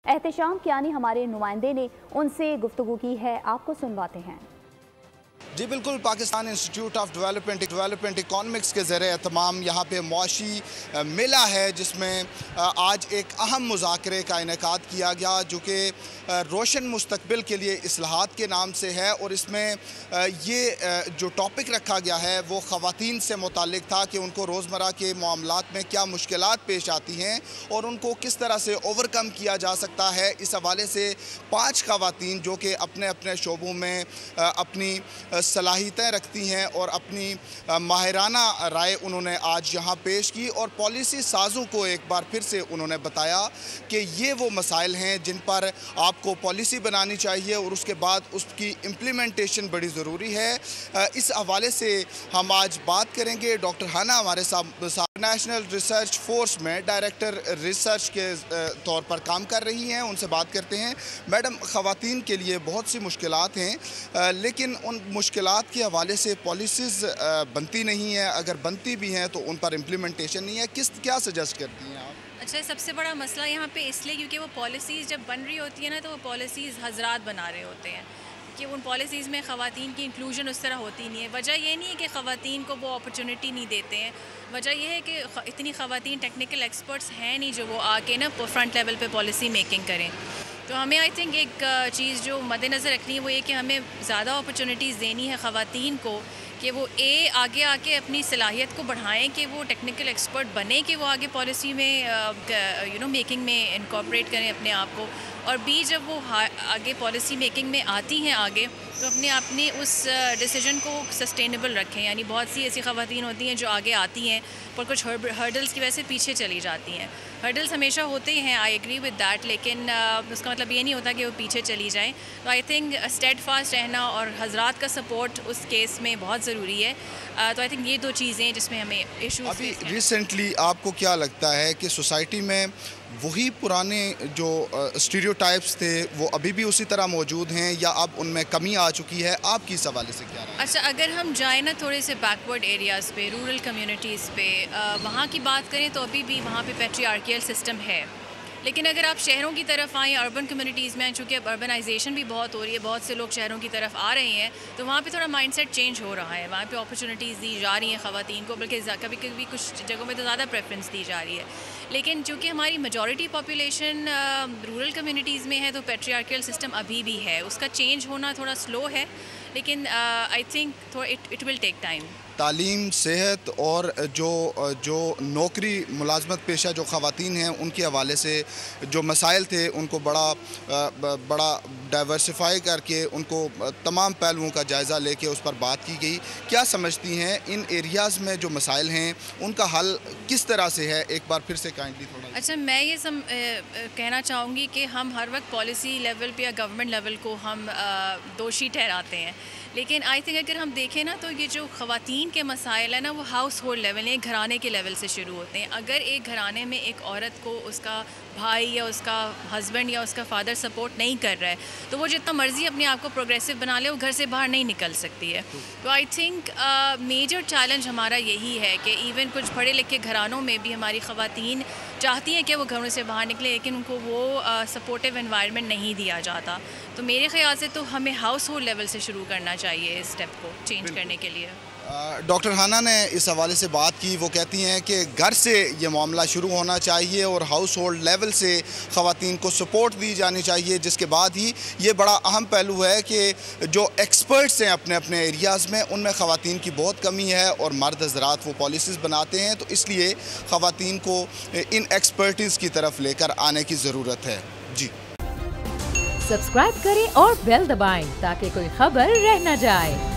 एहतशाम कियानी हमारे नुमाइंदे ने उनसे गुफ्तगू की है, आपको सुनवाते हैं। जी बिल्कुल, Pakistan institute of development economics के ज़रिए तमाम यहाँ पे मुआशी मेला है, जिसमें आज एक अहम मुज़ाकरे का इनेकाद किया गया जो कि रोशन मुस्तकबिल के लिए इस्लाहात के नाम से है। और इसमें ये जो टॉपिक रखा गया है वो ख़वातीन से मुताल्लिक था कि उनको रोज़मर्रा के मामलात में क्या मुश्किलात पेश आती हैं और उनको किस तरह से ओवरकम किया जा सकता है। इस हवाले से 5 ख़वातीन जो कि अपने अपने शोबों में अपनी सलाहियतें रखती हैं और अपनी माहिराना राय उन्होंने आज यहाँ पेश की और पॉलिसी साज़ों को एक बार फिर से उन्होंने बताया कि ये वो मसाइल हैं जिन पर आपको पॉलिसी बनानी चाहिए और उसके बाद उसकी इम्प्लीमेंटेशन बड़ी ज़रूरी है। इस हवाले से हम आज बात करेंगे। डॉक्टर हाना हमारे साथ नेशनल रिसर्च फोर्स में डायरेक्टर रिसर्च के तौर पर काम कर रही हैं, उनसे बात करते हैं। मैडम, ख़वातीन के लिए बहुत सी मुश्किलात हैं, लेकिन उन मुश्किलात के हवाले से पॉलिसीज़ बनती नहीं है, अगर बनती भी हैं तो उन पर इम्प्लीमेंटेशन नहीं है। क्या सजेस्ट करती हैं आप? अच्छा, सबसे बड़ा मसला यहाँ पे इसलिए क्योंकि वो पॉलिसीज़ जब बन रही होती है ना, तो वो पॉलिसीज़ हजरात बना रहे होते हैं कि उन पॉलिसीज़ में ख़वातीन की इंक्लूजन उस तरह होती नहीं है। वजह ये नहीं है कि ख़वातीन को वो अपॉर्चुनिटी नहीं देते हैं, वजह यह है कि इतनी ख़वातीन टेक्निकल एक्सपर्ट्स हैं नहीं जो वो आके ना फ्रंट लेवल पे पॉलिसी मेकिंग करें। तो हमें आई थिंक एक चीज़ जो मद्देनज़र रखनी है वो ये कि हमें ज़्यादा अपॉर्चुनिटीज़ देनी है ख़वातीन को कि वो आगे आके अपनी सलाहियत को बढ़ाएं कि वो टेक्निकल एक्सपर्ट बने कि वो आगे पॉलिसी में मेकिंग में इनकॉर्पोरेट करें अपने आप को। और बी जब वो आगे पॉलिसी मेकिंग में आती हैं आगे तो अपने उस डिसीजन को सस्टेनेबल रखें। यानी बहुत सी ऐसी ख़वातीन होती हैं जो आगे आती हैं पर कुछ हर्डल्स की वजह से पीछे चली जाती हैं। हर्डल्स हमेशा होते हैं, आई एग्री विद दैट, लेकिन उसका मतलब ये नहीं होता कि वो पीछे चली जाएं। तो आई थिंक स्टेड फास्ट रहना और हजरात का सपोर्ट उस केस में बहुत ज़रूरी है। तो आई थिंक ये 2 चीज़ें जिसमें हमें इशूज़। अभी रिसेंटली आपको क्या लगता है कि सोसाइटी में वही पुराने जो स्टीरियोटाइप्स थे वो अभी भी उसी तरह मौजूद हैं या अब उनमें कमी आ चुकी है? आपकी इस हवाले से क्या राय है? अच्छा, अगर हम जाएँ ना थोड़े से बैकवर्ड एरियाज़ पे, रूरल कम्युनिटीज़ पे, वहाँ की बात करें तो अभी भी वहाँ पे पैट्रियार्कियल सिस्टम है। लेकिन अगर आप शहरों की तरफ आएँ, अर्बन कम्युनिटीज़ में, चूँकि अब अर्बनाइजेशन भी बहुत हो रही है, बहुत से लोग शहरों की तरफ आ रहे हैं, तो वहाँ पे थोड़ा माइंडसेट चेंज हो रहा है। वहाँ पे अपॉर्चुनिटीज़ दी जा रही हैं ख़वातीन को, बल्कि कभी कभी कुछ जगहों में तो ज़्यादा प्रेफरेंस दी जा रही है। लेकिन चूँकि हमारी मेजॉरिटी पॉपुलेशन रूरल कम्युनिटीज़ में है तो पैट्रियार्कियल सिस्टम अभी भी है। उसका चेंज होना थोड़ा स्लो है, लेकिन I think it will take time. तालीम, सेहत और जो नौकरी मुलाजमत पेशा जो ख़वातीन हैं उनके हवाले से जो मसाइल थे उनको बड़ा डाइवर्सिफाई करके उनको तमाम पहलुओं का जायज़ा लेके उस पर बात की गई। क्या समझती हैं इन एरियाज़ में जो मसाइल हैं उनका हल किस तरह से है? एक बार फिर से काइंडली थोड़ा। अच्छा, मैं ये कहना चाहूँगी कि हम हर वक्त पॉलिसी लेवल पे या गवर्नमेंट लेवल को हम दोषी ठहराते हैं, लेकिन आई थिंक अगर हम देखें ना तो ये जो ख़वातीन के मसाइल है ना वो हाउस होल्ड लेवल, एक घराने के लेवल से शुरू होते हैं। अगर एक घराने में एक औरत को उसका भाई या उसका हस्बैंड या उसका फादर सपोर्ट नहीं कर रहा है तो वो जितना मर्ज़ी अपने आप को प्रोग्रेसिव बना ले, वो घर से बाहर नहीं निकल सकती है। तो आई थिंक मेजर चैलेंज हमारा यही है कि इवन कुछ पढ़े लिखे घरानों में भी हमारी ख़वातीन चाहती हैं कि वो घरों से बाहर निकले, लेकिन उनको वो सपोर्टिव एनवायरनमेंट नहीं दिया जाता। तो मेरे ख़्याल से तो हमें हाउस होल्ड लेवल से शुरू करना चाहिए इस स्टेप को चेंज करने के लिए। डॉक्टर हाना ने इस हवाले से बात की। वो कहती हैं कि घर से ये मामला शुरू होना चाहिए और हाउस होल्ड लेवल से ख़वातीन को सपोर्ट दी जानी चाहिए, जिसके बाद ही ये बड़ा अहम पहलू है कि जो एक्सपर्ट्स हैं अपने अपने एरियाज़ में उनमें ख़वातीन की बहुत कमी है और मर्द हज़रात वो पॉलिसीज़ बनाते हैं, तो इसलिए ख़वातीन को इन एक्सपर्टीज़ की तरफ लेकर आने की ज़रूरत है। जी, सब्सक्राइब करें और बेल दबाएं ताकि कोई खबर रह न जाए।